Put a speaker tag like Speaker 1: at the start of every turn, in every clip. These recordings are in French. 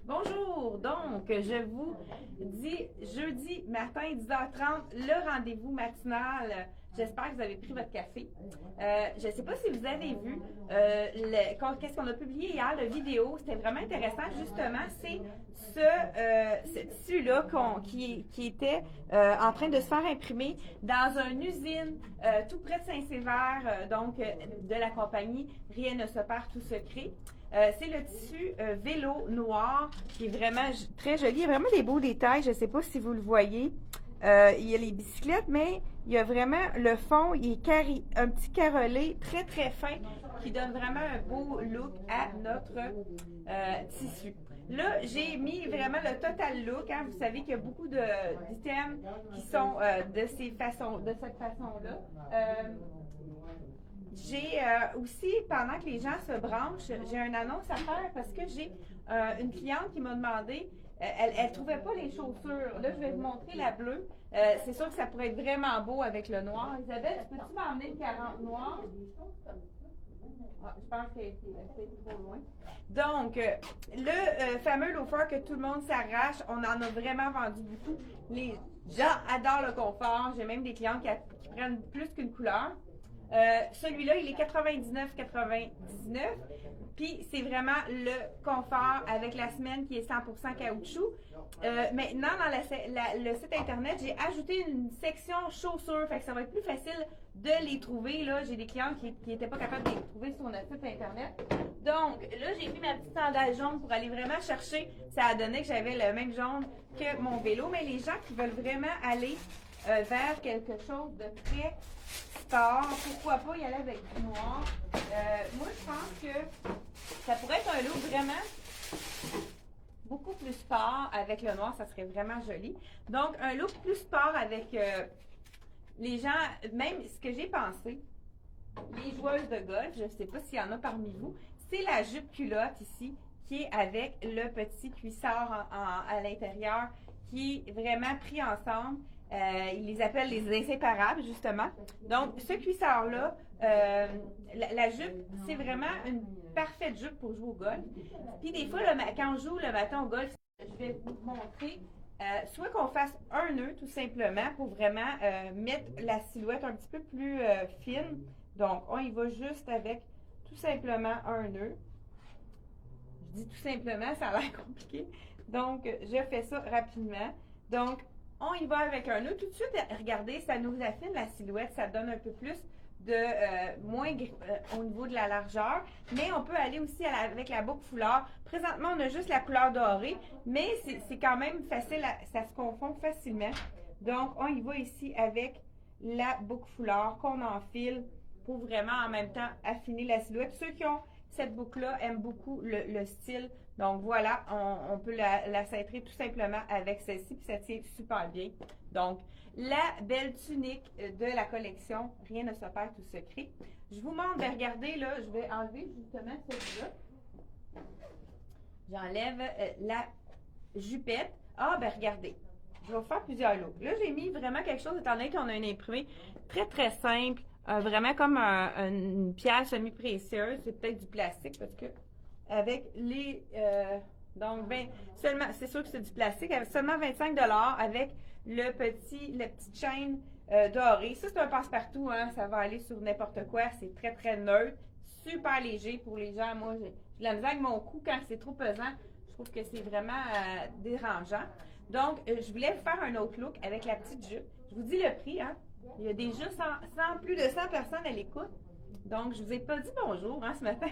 Speaker 1: Bonjour, donc je vous dis jeudi matin 10h30 le rendez-vous matinal. J'espère que vous avez pris votre café. Je ne sais pas si vous avez vu qu'est-ce qu'on a publié hier, la vidéo. C'était vraiment intéressant. Justement, c'est ce tissu-là qui était en train de se faire imprimer dans une usine tout près de Saint-Sévère, de la compagnie Rien ne se perd, tout se crée. C'est le tissu vélo noir qui est vraiment très joli. Il y a vraiment des beaux détails. Je ne sais pas si vous le voyez. Il y a les bicyclettes, mais il y a vraiment le fond, il est un petit carrelé très très fin qui donne vraiment un beau look à notre tissu. Là, j'ai mis vraiment le total look. Hein. Vous savez qu'il y a beaucoup d'items qui sont de cette façon-là. J'ai aussi, pendant que les gens se branchent, j'ai une annonce à faire parce que j'ai une cliente qui m'a demandé, elle ne trouvait pas les chaussures. Là, je vais vous montrer la bleue. C'est sûr que ça pourrait être vraiment beau avec le noir. Isabelle, peux-tu m'emmener le 40 noir? Ah, je pense qu'elle est trop loin. Donc, le fameux loafer que tout le monde s'arrache, on en a vraiment vendu beaucoup. Les gens adorent le confort. J'ai même des clients qui prennent plus qu'une couleur. Celui-là, il est 99,99. Puis, c'est vraiment le confort avec la semelle qui est 100% caoutchouc. Maintenant, dans le site Internet, j'ai ajouté une section chaussures. Fait que ça va être plus facile de les trouver. Là, j'ai des clients qui n'étaient pas capables de les trouver sur notre site Internet. Donc, là, j'ai mis ma petite sandale jaune pour aller vraiment chercher. Ça a donné que j'avais le même jaune que mon vélo. Mais les gens qui veulent vraiment aller vers quelque chose de très sport, pourquoi pas y aller avec du noir. Moi, je pense que ça pourrait être un look vraiment beaucoup plus sport avec le noir, ça serait vraiment joli. Donc, un look plus sport avec les gens, même ce que j'ai pensé, les joueuses de golf, je ne sais pas s'il y en a parmi vous, c'est la jupe culotte ici qui est avec le petit cuissard à l'intérieur qui est vraiment pris ensemble. Ils les appellent les inséparables, justement. Donc, ce cuissard-là, la jupe, c'est vraiment une parfaite jupe pour jouer au golf. Puis des fois, quand on joue le matin au golf, je vais vous montrer, soit qu'on fasse un nœud, tout simplement, pour vraiment mettre la silhouette un petit peu plus fine. Donc, on y va juste avec tout simplement un nœud. Je dis tout simplement, ça a l'air compliqué. Donc, je fais ça rapidement. Donc, on y va avec un nœud. Tout de suite, regardez, ça nous affine la silhouette, ça donne un peu plus de moins au niveau de la largeur. Mais on peut aller aussi avec la boucle foulard. Présentement, on a juste la couleur dorée, mais c'est quand même facile, ça se confond facilement. Donc, on y va ici avec la boucle foulard qu'on enfile pour vraiment en même temps affiner la silhouette. Ceux qui ont cette boucle-là aiment beaucoup le style. Donc voilà, on peut la cintrer tout simplement avec celle-ci, puis ça tient super bien. Donc, la belle tunique de la collection Rien ne se perd, tout se crée. Je vous montre, regardez là, je vais enlever justement celle-là. J'enlève la jupette. Ah, ben regardez, je vais vous faire plusieurs looks. Là, j'ai mis vraiment quelque chose, étant donné qu'on a une imprimée très, très simple, vraiment comme une pierre semi-précieuse. C'est peut-être du plastique parce que avec les... donc, seulement, c'est sûr que c'est du plastique, avec seulement 25 $ avec la petite chaîne dorée. Ça, c'est un passe-partout, hein, ça va aller sur n'importe quoi. C'est très, très neutre, super léger pour les gens. Moi, j'ai de la misère avec mon cou quand c'est trop pesant. Je trouve que c'est vraiment dérangeant. Donc, je voulais faire un autre look avec la petite jupe. Je vous dis le prix, hein. Il y a déjà plus de 100 personnes à l'écoute. Donc, je vous ai pas dit bonjour, hein, ce matin.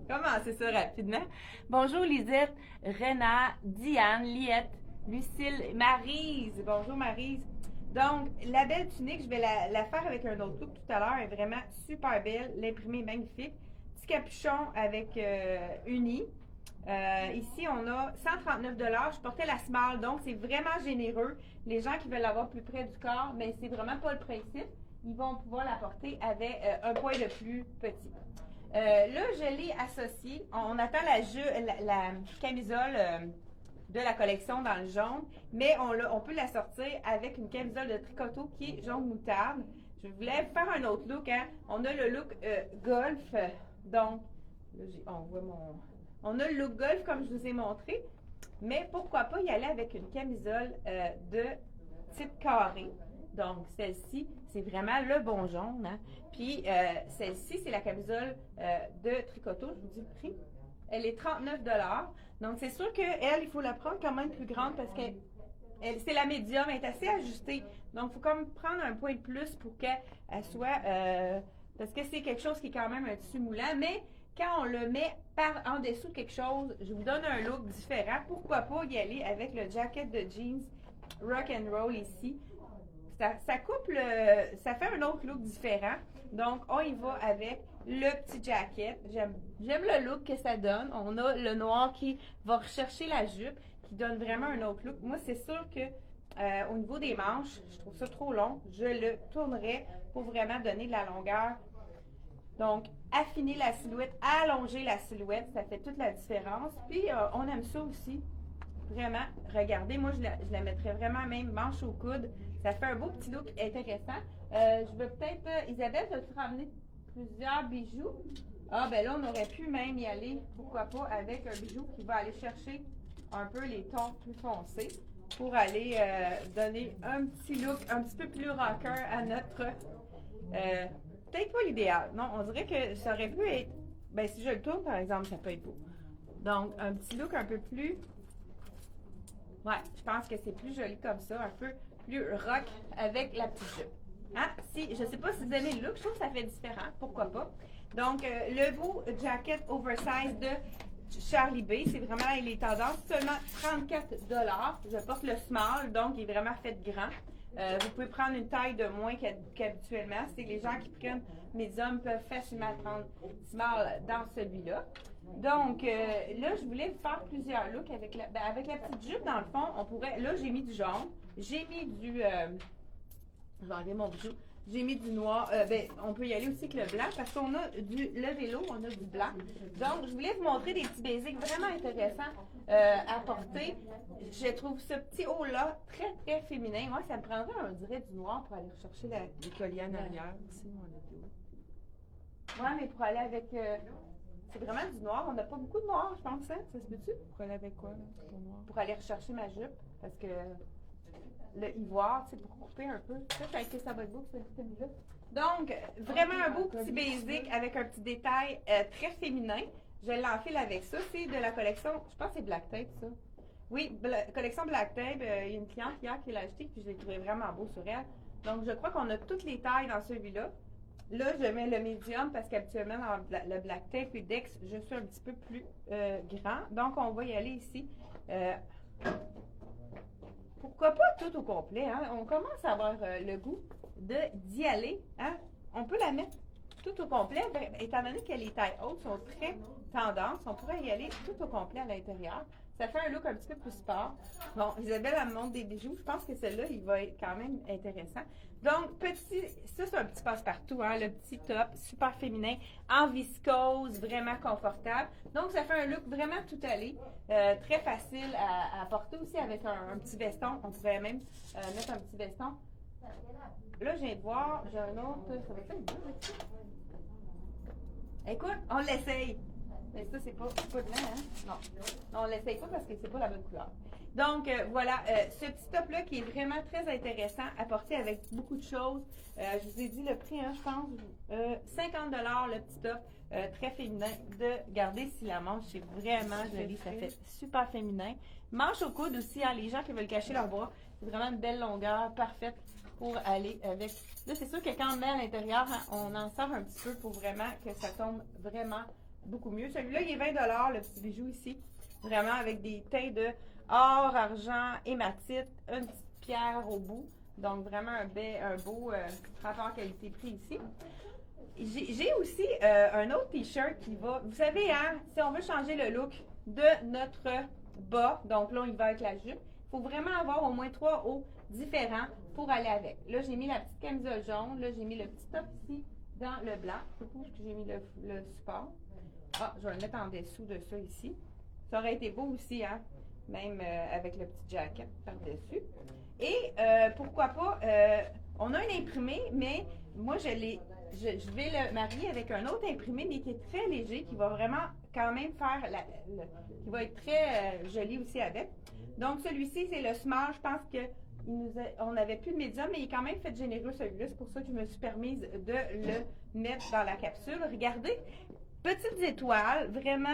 Speaker 1: Comment c'est ça rapidement? Bonjour Lisette, Rena, Diane, Liette, Lucille, Maryse. Bonjour Maryse. Donc, la belle tunique, je vais la faire avec un autre look tout à l'heure. Elle est vraiment super belle. L'imprimé est magnifique. Petit capuchon avec uni. Ici, on a 139 $. Je portais la small, donc c'est vraiment généreux. Les gens qui veulent l'avoir plus près du corps, mais c'est vraiment pas le principe. Ils vont pouvoir la porter avec un poil de plus petit. Là, je l'ai associé. On attend la camisole de la collection dans le jaune, mais on peut la sortir avec une camisole de tricoteau qui est jaune moutarde. Je voulais faire un autre look. Hein. On a le look golf. Donc, là, on voit On a le look golf comme je vous ai montré, mais pourquoi pas y aller avec une camisole de type carré. Donc, celle-ci, c'est vraiment le bon jaune. Hein? Puis, celle-ci, c'est la camisole de Tricoto. Je vous dis le prix. Elle est 39 $. Donc, c'est sûr qu'elle, il faut la prendre quand même plus grande parce que c'est la médium, elle est assez ajustée. Donc, il faut comme prendre un point de plus pour qu'elle soit... parce que c'est quelque chose qui est quand même un tissu moulant, mais quand on le met en dessous de quelque chose, je vous donne un look différent. Pourquoi pas y aller avec le jacket de jeans rock and roll ici. Ça coupe ça fait un autre look différent. Donc, on y va avec le petit jacket. J'aime le look que ça donne. On a le noir qui va rechercher la jupe, qui donne vraiment un autre look. Moi, c'est sûr que au niveau des manches, je trouve ça trop long. Je le tournerai pour vraiment donner de la longueur. Donc, affiner la silhouette, allonger la silhouette, ça fait toute la différence. Puis, on aime ça aussi. Vraiment, regardez, moi, je la mettrais vraiment même manche au coude. Ça fait un beau petit look intéressant. Je veux peut-être, Isabelle, as-tu ramené plusieurs bijoux? Ah, ben là, on aurait pu même y aller, pourquoi pas, avec un bijou qui va aller chercher un peu les tons plus foncés pour aller donner un petit look un petit peu plus rocker à notre... peut-être pas l'idéal. Non, on dirait que ça aurait pu être... Ben, si je le tourne, par exemple, ça peut être beau. Donc, un petit look un peu plus... Ouais, je pense que c'est plus joli comme ça, un peu plus rock avec la petite jupe. Hein? Je ne sais pas si vous aimez le look, je trouve que ça fait différent, pourquoi pas. Donc, le beau jacket oversize de Charlie B, c'est vraiment les tendances, seulement 34 $. Je porte le small, donc il est vraiment fait grand. Vous pouvez prendre une taille de moins qu'habituellement. C'est les gens qui prennent, mes hommes peuvent facilement prendre small dans celui-là. Donc, là, je voulais vous faire plusieurs looks avec la petite jupe, dans le fond, on pourrait, là, j'ai mis du jaune, j'ai mis du, je vais enlever mon bijou, j'ai mis du noir, on peut y aller aussi avec le blanc, parce qu'on a le vélo, on a du blanc. Donc, je voulais vous montrer des petits basics vraiment intéressants à porter. Je trouve ce petit haut-là très, très féminin. Moi, ça me prendrait, on dirait, du noir pour aller rechercher les colliers en arrière. Aussi, on a du haut. Ouais, mais pour aller avec... c'est vraiment du noir. On n'a pas beaucoup de noir, je pense, hein? Ça se peut-tu?
Speaker 2: Pour aller avec quoi, là?
Speaker 1: Pour aller rechercher ma jupe. Parce que le ivoire, c'est pour couper un peu. Ça a été ça va être beau, cette tenue-là. Donc, vraiment un beau petit basic avec un petit détail très féminin. Je l'enfile avec ça. C'est de la collection, je pense que c'est Black Tape, ça. Oui, collection Black Tape. Il y a une cliente hier qui l'a acheté, puis je l'ai trouvé vraiment beau sur elle. Donc, je crois qu'on a toutes les tailles dans celui-là. Là, je mets le médium parce qu'habituellement, dans le Black Tape et Dex, je suis un petit peu plus grand. Donc, on va y aller ici. Pourquoi pas tout au complet? Hein? On commence à avoir le goût d'y aller. Hein? On peut la mettre tout au complet. Étant donné que les tailles hautes sont très tendances, on pourrait y aller tout au complet à l'intérieur. Ça fait un look un petit peu plus sport. Bon, Isabelle, elle me montre des bijoux. Je pense que celui-là, il va être quand même intéressant. Donc, ça, c'est un petit passe-partout, hein, le petit top, super féminin, en viscose, vraiment confortable. Donc, ça fait un look vraiment tout allé, très facile à porter aussi avec un petit veston. On pourrait même mettre un petit veston. Là, je viens de voir, j'ai un autre. Ça va être beau, ça? Écoute, on l'essaye. Mais ça, c'est pas blanc, hein? Non, on l'essaye pas parce que c'est pas la bonne couleur. Donc, voilà, ce petit top-là qui est vraiment très intéressant à porter avec beaucoup de choses. Je vous ai dit le prix, hein, je pense, 50 $ le petit top, très féminin de garder si la manche, c'est vraiment joli, ça fait super féminin. Manche au coude aussi, hein, les gens qui veulent cacher leur bras, c'est vraiment une belle longueur, parfaite pour aller avec. Là, c'est sûr que quand on met à l'intérieur, hein, on en sort un petit peu pour vraiment que ça tombe vraiment beaucoup mieux. Celui-là, il est 20 $, le petit bijou ici. Vraiment avec des teintes de or, argent, hématite, une petite pierre au bout. Donc, vraiment un beau rapport qualité-prix ici. J'ai aussi un autre t-shirt qui va... Vous savez, hein, si on veut changer le look de notre bas, donc là, il va avec la jupe, il faut vraiment avoir au moins 3 hauts différents pour aller avec. Là, j'ai mis la petite camisole jaune. Là, j'ai mis le petit top ici dans le blanc. Je suppose que j'ai mis le support. Ah, je vais le mettre en dessous de ça ici. Ça aurait été beau aussi, hein? Même avec le petit jacket par-dessus. Et pourquoi pas, on a un imprimé, mais moi je l'ai je vais le marier avec un autre imprimé, mais qui est très léger, qui va vraiment quand même faire, qui va être très joli aussi avec. Donc, celui-ci, c'est le small. Je pense que on n'avait plus de médium, mais il est quand même fait généreux celui-là. C'est pour ça que je me suis permise de le mettre dans la capsule. Regardez, petites étoiles, vraiment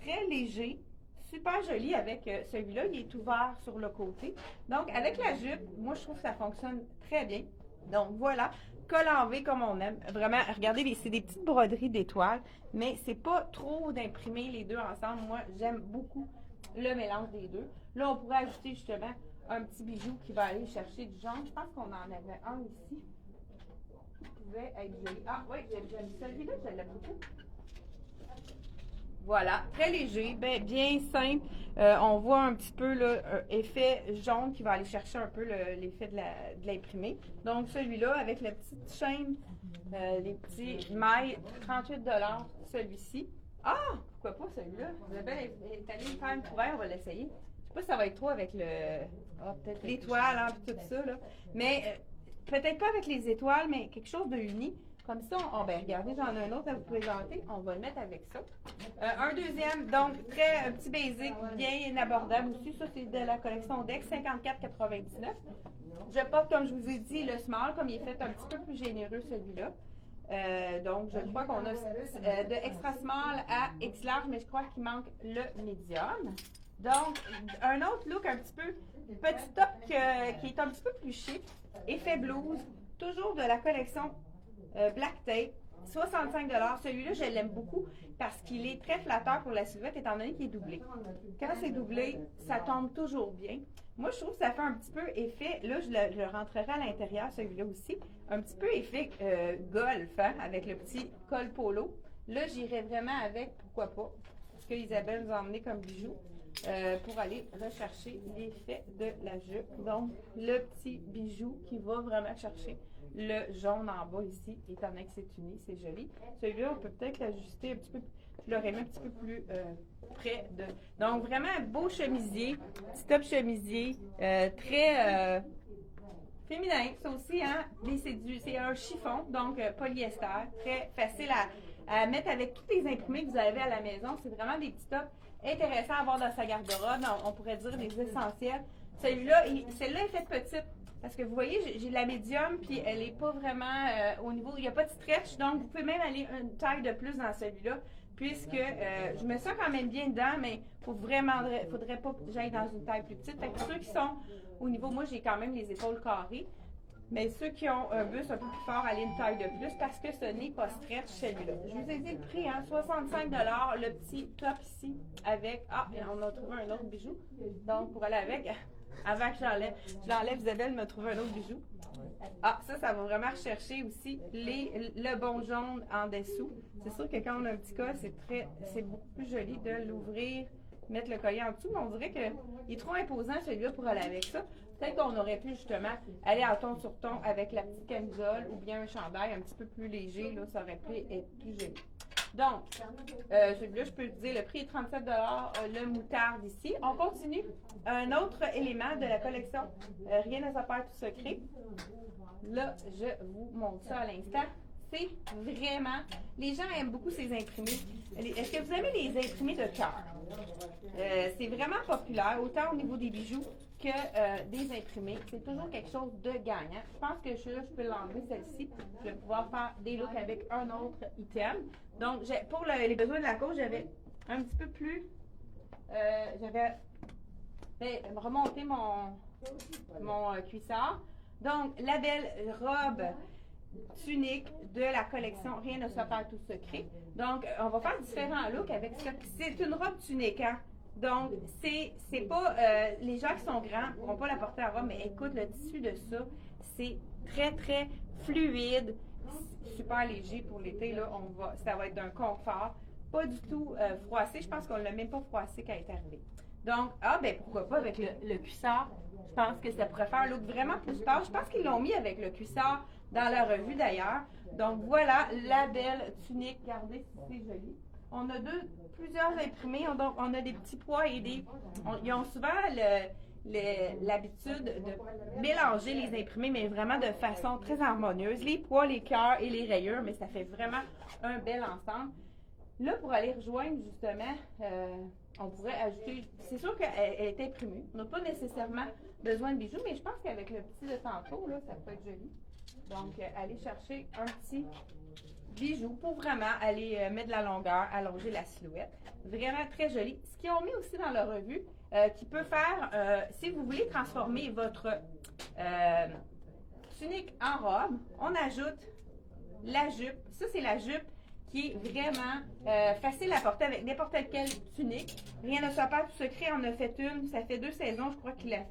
Speaker 1: très léger. Super joli avec celui-là. Il est ouvert sur le côté. Donc, avec la jupe, moi, je trouve que ça fonctionne très bien. Donc, voilà. Col en V comme on aime. Vraiment, regardez, c'est des petites broderies d'étoiles, mais c'est pas trop d'imprimer les deux ensemble. Moi, j'aime beaucoup le mélange des deux. Là, on pourrait ajouter justement un petit bijou qui va aller chercher du jaune. Je pense qu'on en avait un ici qui pouvait être joli. Ah oui, j'aime celui-là, je l'aime beaucoup. Voilà, très léger, bien simple. On voit un petit peu l'effet jaune qui va aller chercher un peu l'effet de l'imprimé. Donc celui-là, avec la petite chaîne, les petits mailles, 38 $, celui-ci. Ah, pourquoi pas celui-là? Isabelle est allée me faire une trouvaille, on va l'essayer. Je sais pas si ça va être trop avec peut-être l'étoile, hein, tout ça, là. Mais peut-être pas avec les étoiles, mais quelque chose de uni. Comme ça, regardez, j'en ai un autre à vous présenter. On va le mettre avec ça. Un deuxième, donc, un petit basic, bien abordable aussi. Ça, c'est de la collection Dex, 54,99. Je porte, comme je vous ai dit, le small, comme il est fait un petit peu plus généreux, celui-là. Donc, je crois qu'on a de extra small à X large, mais je crois qu'il manque le medium. Donc, un autre look un petit peu petit top qui est un petit peu plus chic. Effet blouse, toujours de la collection Black Tape, 65 $. Celui-là, je l'aime beaucoup parce qu'il est très flatteur pour la silhouette étant donné qu'il est doublé. Quand c'est doublé, ça tombe toujours bien. Moi, je trouve que ça fait un petit peu effet, là, je le rentrerai à l'intérieur, celui-là aussi, un petit peu effet golf, hein, avec le petit col polo. Là, j'irais vraiment avec, pourquoi pas, ce que Isabelle nous a emmené comme bijou. Pour aller rechercher l'effet de la jupe. Donc, le petit bijou qui va vraiment chercher le jaune en bas ici, étant donné que c'est uni, c'est joli. Celui-là, on peut peut-être l'ajuster un petit peu, je l'aurais mis un petit peu plus près de... Donc, vraiment un beau chemisier, petit top chemisier, très féminin, ça aussi, hein, mais c'est un chiffon, donc polyester, très facile à mettre avec tous les imprimés que vous avez à la maison. C'est vraiment des petits tops intéressants à avoir dans sa garde-robe. On pourrait dire des essentiels. Celle-là est faite petite. Parce que vous voyez, j'ai la médium, puis elle n'est pas vraiment au niveau, il n'y a pas de stretch, donc vous pouvez même aller une taille de plus dans celui-là, puisque je me sens quand même bien dedans, mais faudrait pas que j'aille dans une taille plus petite. Fait que ceux qui sont au niveau, moi j'ai quand même les épaules carrées, mais ceux qui ont un buste un peu plus fort, allez une taille de plus, parce que ce n'est pas stretch celui-là. Je vous ai dit le prix, hein, 65 $, le petit top ici, avec, on a trouvé un autre bijou, donc pour aller avec... Avant que je l'enlève, Isabelle me trouve un autre bijou. Ah, ça va vraiment rechercher aussi le bon jaune en dessous. C'est sûr que quand on a un petit col, c'est beaucoup plus joli de l'ouvrir, mettre le collier en dessous, mais on dirait qu'il est trop imposant celui-là pour aller avec ça. Peut-être qu'on aurait pu justement aller en ton sur ton avec la petite camisole ou bien un chandail un petit peu plus léger, là, ça aurait pu être plus joli. Donc, celui-là, je peux vous dire, le prix est 37 $, le moutarde ici. On continue. Un autre élément de la collection, rien ne s'appelle tout secret. Là, je vous montre ça à l'instant. C'est vraiment... Les gens aiment beaucoup ces imprimés. Est-ce que vous aimez les imprimés de cœur? C'est vraiment populaire, autant au niveau des bijoux que des imprimés. C'est toujours quelque chose de gagnant. Je pense que je peux l'enlever, celle-ci. Je vais pouvoir faire des looks avec un autre item. Donc, pour les besoins de la cause, j'avais un petit peu plus... j'avais remonté mon cuissard. Donc, la belle robe tunique de la collection Rien ne se perd tout secret. Donc, on va faire différents looks avec ça. C'est une robe tunique, hein? Donc, c'est pas... les gens qui sont grands ne pourront pas la porter en robe, mais écoute, le tissu de ça, c'est très, très fluide, super léger pour l'été. Là, ça va être d'un confort. Pas du tout froissé. Je pense qu'on ne l'a même pas froissé quand elle est arrivée. Donc, pourquoi pas avec le cuissard. Je pense que ça pourrait faire un look vraiment plus tard. Je pense qu'ils l'ont mis avec le cuissard dans la revue d'ailleurs. Donc, voilà la belle tunique. Regardez si c'est joli. On a plusieurs imprimés. On a des petits pois et ils ont souvent l'habitude de mélanger les imprimés, mais vraiment de façon très harmonieuse. Les pois, les cœurs et les rayures, mais ça fait vraiment un bel ensemble. Là, pour aller rejoindre justement, on pourrait ajouter, c'est sûr qu'elle est imprimée. On n'a pas nécessairement besoin de bijoux, mais je pense qu'avec le petit de tantôt, là, ça peut être joli. Donc, aller chercher un petit bijou pour vraiment aller mettre de la longueur, allonger la silhouette. Vraiment très joli. Ce qu'ils ont mis aussi dans leur revue, qui peut faire, si vous voulez transformer votre tunique en robe, on ajoute la jupe. Ça, c'est la jupe qui est vraiment facile à porter avec n'importe quelle tunique. Rien ne soit pas tout secret, on en a fait une. Ça fait 2 saisons, je crois qu'il a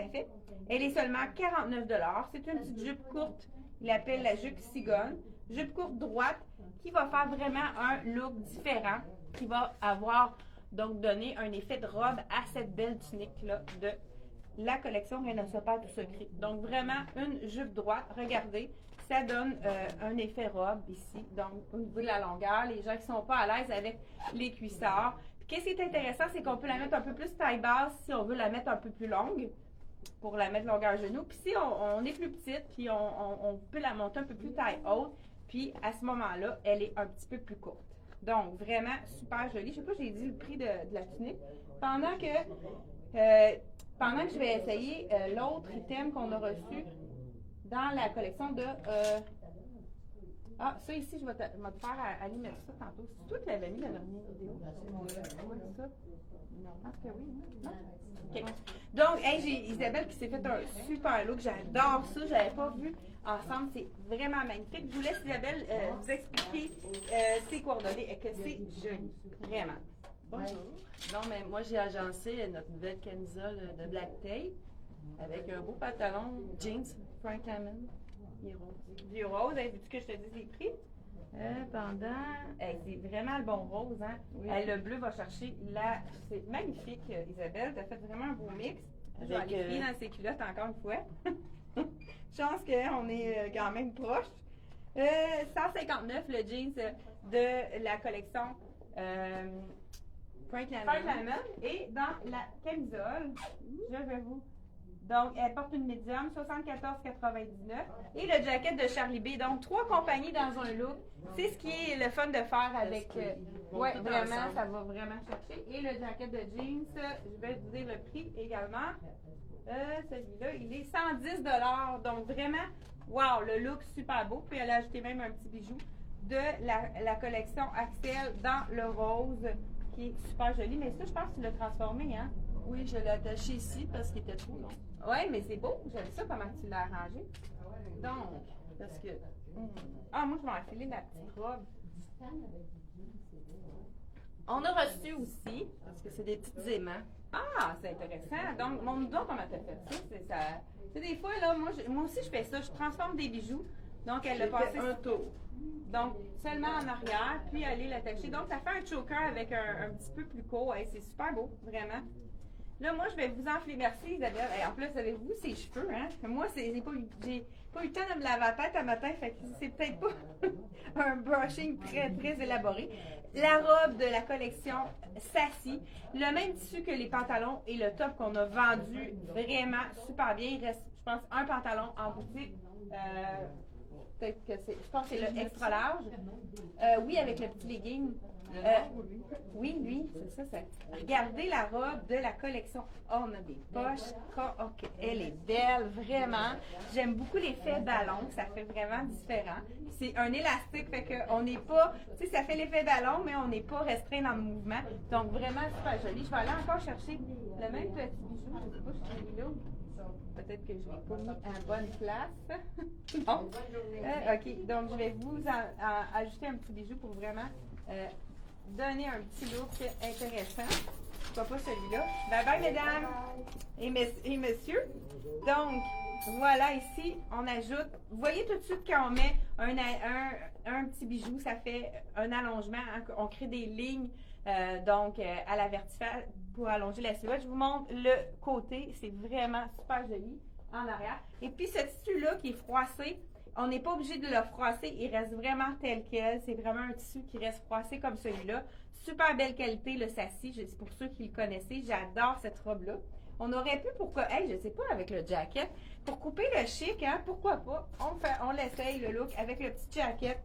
Speaker 1: fait. Elle est seulement 49 $. C'est une petite jupe courte. Il l'appelle la jupe cigogne. Jupe courte droite qui va faire vraiment un look différent, qui va avoir donc donné un effet de robe à cette belle tunique-là de la collection Rien ne soit pas tout secret. Donc vraiment une jupe droite, regardez, ça donne un effet robe ici, donc au niveau de la longueur, les gens qui ne sont pas à l'aise avec les cuissards. Qu'est-ce qui est intéressant, c'est qu'on peut la mettre un peu plus taille basse si on veut la mettre un peu plus longue, pour la mettre longueur genou. Puis si on est plus petite, puis on peut la monter un peu plus taille haute, puis à ce moment-là, elle est un petit peu plus courte. Donc, vraiment super jolie. Je ne sais pas, j'ai dit le prix de la tunique. Pendant que je vais essayer l'autre item qu'on a reçu dans la collection de... ça ici, je vais te faire aller mettre ça tantôt. C'est toi qui l'avais mis dans la dernière vidéo. Ça? Non, je pense que oui. Non? OK. Donc, hey, j'ai Isabelle qui s'est fait un super look. J'adore ça. Je n'avais pas vu ensemble. C'est vraiment magnifique. Je vous laisse, Isabelle, vous expliquer ses coordonnées et que c'est joli. Vraiment.
Speaker 2: Bonjour. Non, mais moi, j'ai agencé notre nouvelle camisole de Black Tape avec un beau pantalon jeans Frank Lamon. Il est rose.
Speaker 1: Du rose. Veux-tu que je te dise les prix? C'est vraiment le bon rose, hein? Oui. Le bleu va chercher la... C'est magnifique, Isabelle. Tu as fait vraiment un beau mix. Je vais aller fouiller dans ses culottes encore une fois. Chance qu'on est quand même proche. 159 le jeans de la collection Frank Lamon. Et dans la camisole, je vais vous... Donc, elle porte une médium, 74,99. Et le jacket de Charlie B. Donc, 3 compagnies dans un look. C'est ce qui est le fun de faire avec... oui, vraiment, ça va vraiment chercher. Et le jacket de jeans, je vais vous dire le prix également. Celui-là, il est 110 $. Donc, vraiment, wow, le look super beau. Puis, elle a ajouté même un petit bijou de la collection Axel dans le rose, qui est super joli. Mais ça, je pense que tu l'as transformé, hein?
Speaker 2: Oui, je l'ai attaché ici parce qu'il était trop long.
Speaker 1: Oui, mais c'est beau. J'aime ça, comment tu l'as arrangé. Donc,
Speaker 2: parce que...
Speaker 1: moi, je vais enfiler ma petite robe. On a reçu aussi...
Speaker 2: Parce que c'est des petites aimants.
Speaker 1: Ah, c'est intéressant. Donc, montre-nous comment tu as fait ça. C'est des fois, là, moi aussi, je fais ça. Je transforme des bijoux. Donc, elle a passé un tour. Donc, seulement en arrière, puis aller l'attacher. Donc, ça fait un choker avec un petit peu plus court. Hey, c'est super beau, vraiment. Là, moi, je vais vous enfler. Merci, Isabelle. Et en plus, avez-vous ces cheveux, hein? Moi, j'ai pas eu le temps de me laver la tête à matin, fait que c'est peut-être pas un brushing très, très élaboré. La robe de la collection Sassy, le même tissu que les pantalons et le top qu'on a vendu vraiment super bien. Il reste, je pense, un pantalon en boutique. Peut-être que c'est, je pense que c'est le extra large. Oui, avec le petit legging. Oui, lui, c'est ça. Regardez la robe de la collection. Oh, on a des poches. OK, elle est belle, vraiment. J'aime beaucoup l'effet ballon, ça fait vraiment différent. C'est un élastique, fait qu'on n'est pas, tu sais, ça fait l'effet ballon, mais on n'est pas restreint dans le mouvement. Donc, vraiment super joli. Je vais aller encore chercher le même petit bijou. Je ne sais pas si je l'ai là. Peut-être que je ne l'ai pas mis en bonne place. Bon. OK, donc je vais vous ajouter un petit bijou pour vraiment donner un petit look intéressant. Pas celui-là. Bye bye, mesdames et messieurs. Donc, voilà, ici, on ajoute. Vous voyez tout de suite quand on met un petit bijou, ça fait un allongement. Hein, on crée des lignes à la verticale pour allonger la silhouette. Je vous montre le côté. C'est vraiment super joli en arrière. Et puis, ce tissu-là qui est froissé, on n'est pas obligé de le froisser. Il reste vraiment tel quel. C'est vraiment un tissu qui reste froissé comme celui-là. Super belle qualité, le Sassy. C'est pour ceux qui le connaissaient. J'adore cette robe-là. On aurait pu, pourquoi, hey, je sais pas, avec le jacket, pour couper le chic, hein, pourquoi pas, on l'essaye, le look, avec le petit jacket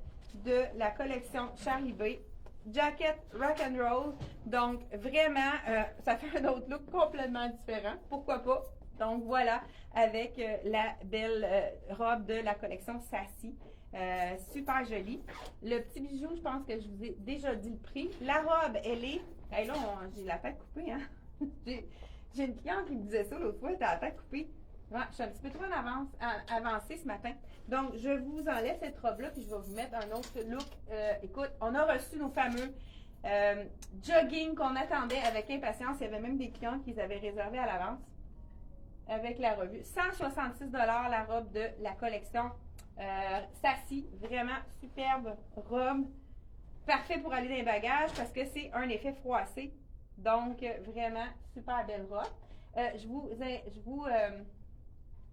Speaker 1: de la collection Charlie B. Jacket rock and roll, donc vraiment, ça fait un autre look complètement différent, pourquoi pas. Donc voilà, avec la belle robe de la collection Sassy. Super jolie. Le petit bijou, je pense que je vous ai déjà dit le prix. La robe, elle est... Hey, là, j'ai la tête coupée, hein? j'ai une cliente qui me disait ça l'autre fois, elle a la tête coupée. Ouais, je suis un petit peu trop avancée ce matin. Donc, je vous enlève cette robe-là, puis je vais vous mettre un autre look. Écoute, on a reçu nos fameux jogging qu'on attendait avec impatience. Il y avait même des clients qui les avaient réservés à l'avance avec la revue. 166 $ la robe de la collection Sassy. Vraiment superbe robe. Parfait pour aller dans les bagages parce que c'est un effet froissé. Donc, vraiment super belle robe.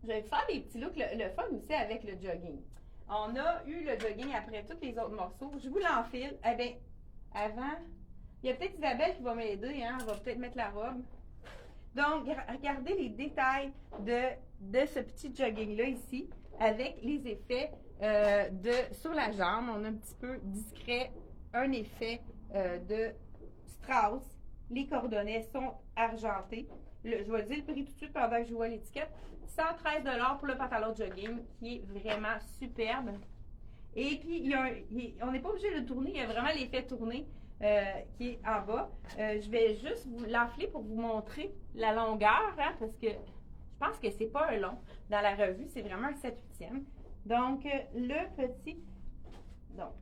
Speaker 1: Je vais faire des petits looks, le fun aussi avec le jogging. On a eu le jogging après tous les autres morceaux. Je vous l'enfile. Eh bien, avant, il y a peut-être Isabelle qui va m'aider, hein? Elle va peut-être mettre la robe. Donc, regardez les détails de ce petit jogging-là ici, avec les effets sur la jambe. On a un petit peu discret, un effet de Strauss. Les coordonnées sont argentées. Je vais dire le prix tout de suite pendant que je vois l'étiquette. 113 $ pour le pantalon jogging, qui est vraiment superbe. Et puis, on n'est pas obligé de le tourner, il y a vraiment l'effet tourné qui est en bas. Je vais juste vous l'enfiler pour vous montrer la longueur, hein, parce que je pense que c'est pas un long. Dans la revue, c'est vraiment un 7/8e. Donc, le petit... Donc,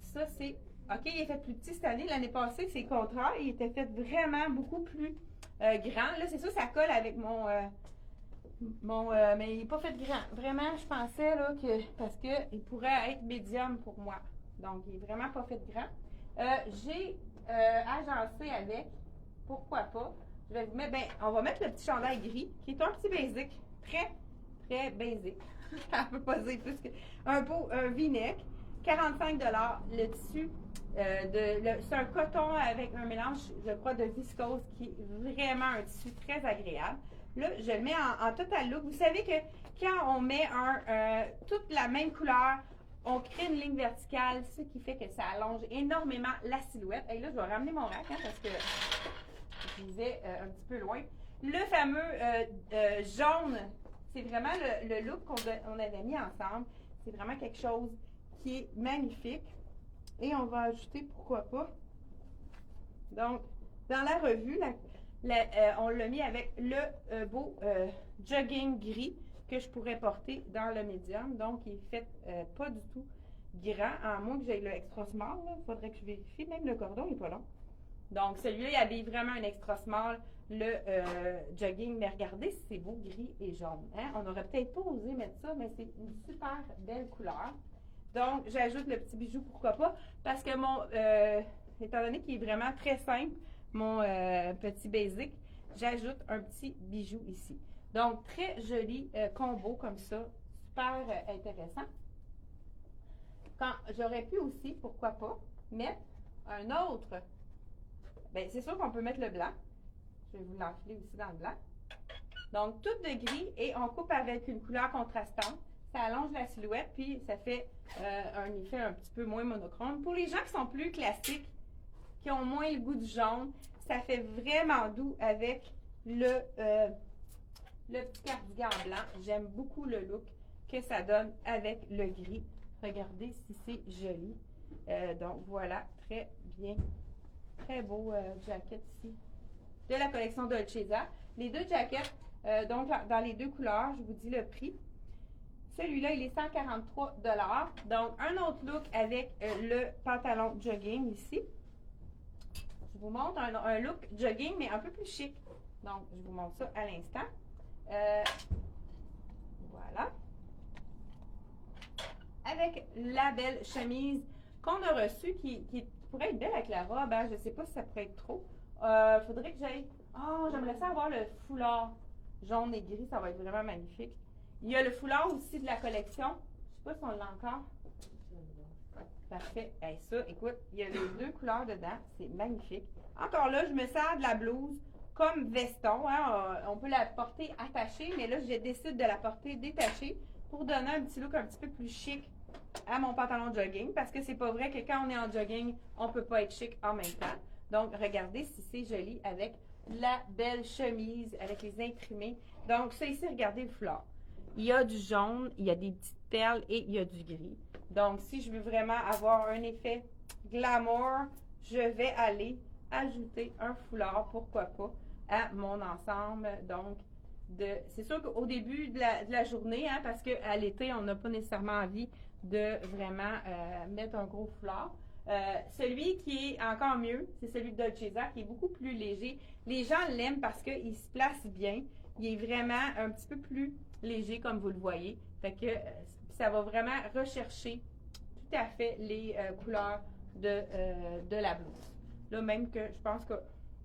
Speaker 1: ça, c'est... OK, il est fait plus petit cette année. L'année passée, c'est le contraire. Il était fait vraiment beaucoup plus grand. Là, c'est ça, ça colle avec mais il n'est pas fait grand. Vraiment, je pensais là, que parce qu'il pourrait être médium pour moi. Donc, il n'est vraiment pas fait grand. J'ai agencé avec, pourquoi pas, je vais vous mettre, on va mettre le petit chandail gris, qui est un petit basic, très, très basic. On ne peut pas dire plus que un V-neck, 45 $. Le tissu, c'est un coton avec un mélange, je crois, de viscose qui est vraiment un tissu très agréable. Là, je le mets en total look. Vous savez que quand on met toute la même couleur, on crée une ligne verticale, ce qui fait que ça allonge énormément la silhouette. Et là, je vais ramener mon rack, hein, parce que je disais un petit peu loin. Le fameux jaune, c'est vraiment le look qu'on avait mis ensemble. C'est vraiment quelque chose qui est magnifique. Et on va ajouter, pourquoi pas. Donc, dans la revue, on l'a mis avec le beau jogging gris que je pourrais porter dans le médium. Donc, il est fait pas du tout grand, à moins que j'aille le extra small. Il faudrait que je vérifie. Même le cordon n'est pas long. Donc, celui-là, il habille vraiment un extra small, le jogging. Mais regardez si c'est beau, gris et jaune. Hein? On n'aurait peut-être pas osé mettre ça, mais c'est une super belle couleur. Donc, j'ajoute le petit bijou, pourquoi pas, parce que étant donné qu'il est vraiment très simple, mon petit basic, j'ajoute un petit bijou ici. Donc, très joli combo comme ça, super intéressant. Quand j'aurais pu aussi, pourquoi pas, mettre un autre, bien, c'est sûr qu'on peut mettre le blanc. Je vais vous l'enfiler aussi dans le blanc. Donc, tout de gris et on coupe avec une couleur contrastante. Ça allonge la silhouette, puis ça fait un effet un petit peu moins monochrome. Pour les gens qui sont plus classiques, qui ont moins le goût du jaune, ça fait vraiment doux avec le petit cardigan blanc. J'aime beaucoup le look que ça donne avec le gris. Regardez si c'est joli. Donc voilà, très bien. Très beau jacket ici de la collection Dolcezza. Les deux jackets, donc dans les deux couleurs, je vous dis le prix. Celui-là, il est 143 $. Donc, un autre look avec le pantalon jogging ici. Je vous montre un look jogging, mais un peu plus chic. Donc, je vous montre ça à l'instant. Voilà. Avec la belle chemise qu'on a reçue, qui pourrait être belle avec la robe. Hein? Je ne sais pas si ça pourrait être trop. Faudrait que j'aille... Oh, j'aimerais ça avoir le foulard jaune et gris. Ça va être vraiment magnifique. Il y a le foulard aussi de la collection. Je ne sais pas si on l'a encore. Parfait. Ça, écoute, il y a les deux couleurs dedans. C'est magnifique. Encore là, je me sers de la blouse comme veston. Hein, on peut la porter attachée, mais là, je décide de la porter détachée pour donner un petit look un petit peu plus chic à mon pantalon de jogging, parce que c'est pas vrai que quand on est en jogging, on peut pas être chic en même temps. Donc, regardez si c'est joli avec la belle chemise, avec les imprimés. Donc, ça ici, regardez le foulard. Il y a du jaune, il y a des petites perles et il y a du gris. Donc, si je veux vraiment avoir un effet glamour, je vais aller ajouter un foulard, pourquoi pas, à mon ensemble. Donc, c'est sûr qu'au début de la journée, hein, parce qu'à l'été, on n'a pas nécessairement envie de vraiment mettre un gros foulard. Celui qui est encore mieux, c'est celui de Dolce Vita, qui est beaucoup plus léger. Les gens l'aiment parce qu'il se place bien. Il est vraiment un petit peu plus léger, comme vous le voyez. Fait que ça va vraiment rechercher tout à fait les couleurs de la blouse. Là, même que je pense que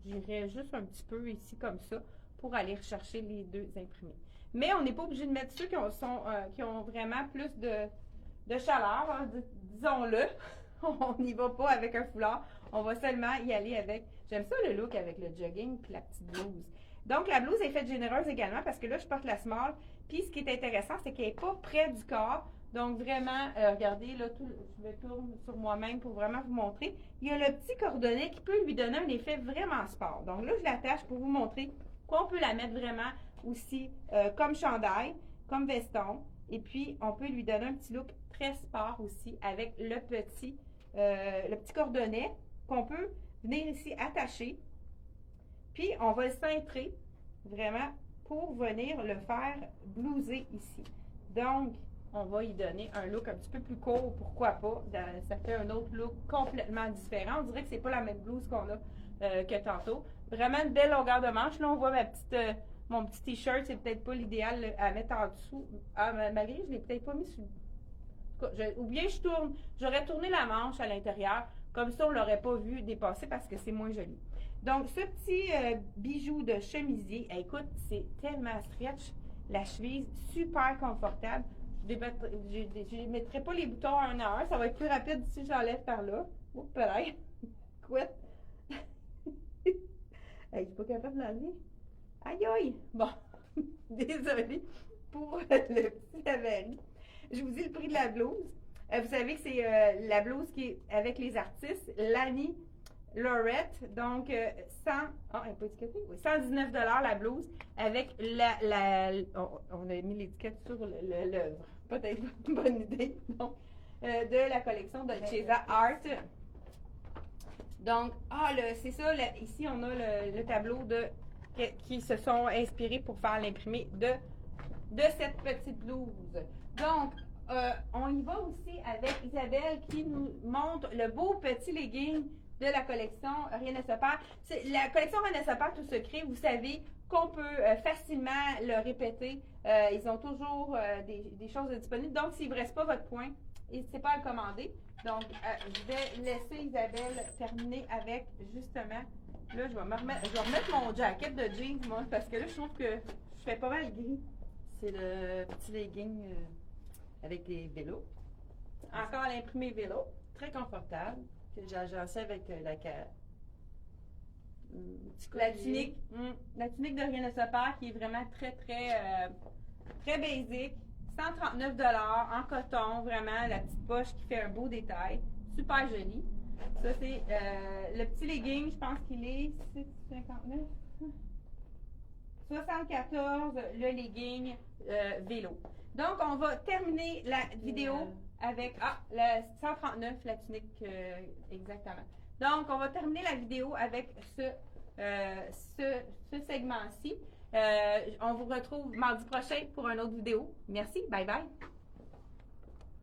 Speaker 1: j'irai juste un petit peu ici comme ça pour aller rechercher les deux imprimés. Mais on n'est pas obligé de mettre ceux qui ont vraiment plus de chaleur, hein, disons-le. On n'y va pas avec un foulard. On va seulement y aller avec... J'aime ça le look avec le jogging puis la petite blouse. Donc, la blouse est faite généreuse également parce que là, je porte la small. Puis, ce qui est intéressant, c'est qu'elle n'est pas près du corps. Donc, vraiment, regardez, là, je me tourne sur moi-même pour vraiment vous montrer. Il y a le petit cordonnet qui peut lui donner un effet vraiment sport. Donc là, je l'attache pour vous montrer qu'on peut la mettre vraiment aussi comme chandail, comme veston. Et puis, on peut lui donner un petit look très sport aussi avec le petit cordonnet qu'on peut venir ici attacher. Puis, on va le cintrer vraiment pour venir le faire blouser ici. Donc, on va y donner un look un petit peu plus court, pourquoi pas. Ça fait un autre look complètement différent. On dirait que c'est pas la même blouse qu'on a que tantôt. Vraiment une belle longueur de manche. Là, on voit mon petit t-shirt, c'est peut-être pas l'idéal à mettre en dessous. Ah, malgré, je l'ai peut-être pas mis sous. Ou bien j'aurais tourné la manche à l'intérieur. Comme ça, on l'aurait pas vu dépasser parce que c'est moins joli. Donc, ce petit bijou de chemisier, écoute, c'est tellement stretch. La cheville, super confortable. Je ne mettrai pas les boutons un à un. Ça va être plus rapide si j'enlève par là. Oups, peut-être. Couette. Je suis pas capable de l'enlever. Aïe, aïe. Bon, désolée pour le petit avarie. Je vous dis le prix de la blouse. Vous savez que c'est la blouse qui est avec les artistes, Lani Lorette. Donc, elle n'est pas étiquetée? Oui, 119 $ la blouse avec on a mis l'étiquette sur l'œuvre. Peut-être une bonne idée. Donc, de la collection de Chesa Art. Donc, c'est ça. Ici, on a le tableau qui se sont inspirés pour faire l'imprimé de cette petite blouse. Donc, on y va aussi avec Isabelle qui nous montre le beau petit legging de la collection Rien ne se perd. La collection Rien ne se perd, tout se crée. Vous savez qu'on peut facilement le répéter. Ils ont toujours des choses disponibles. Donc, s'il ne vous reste pas votre point, n'hésitez pas à le commander. Donc, je vais laisser Isabelle terminer avec, justement, là, je vais remettre mon jacket de jeans, moi, parce que là, je trouve que je fais pas mal gris.
Speaker 2: C'est le petit legging avec des vélos.
Speaker 1: Encore l'imprimé vélo.
Speaker 2: Très confortable. Que j'ai agencé avec
Speaker 1: la tunique de Rien ne se perd, qui est vraiment très, très, très basique. 139 $ en coton, vraiment, la petite poche qui fait un beau détail. Super joli. Ça, c'est le petit legging, je pense qu'il est 6,59 74, le legging vélo. Donc, on va terminer la vidéo avec la 139, la tunique, exactement. Donc, on va terminer la vidéo avec ce segment-ci. On vous retrouve mardi prochain pour une autre vidéo. Merci, bye bye.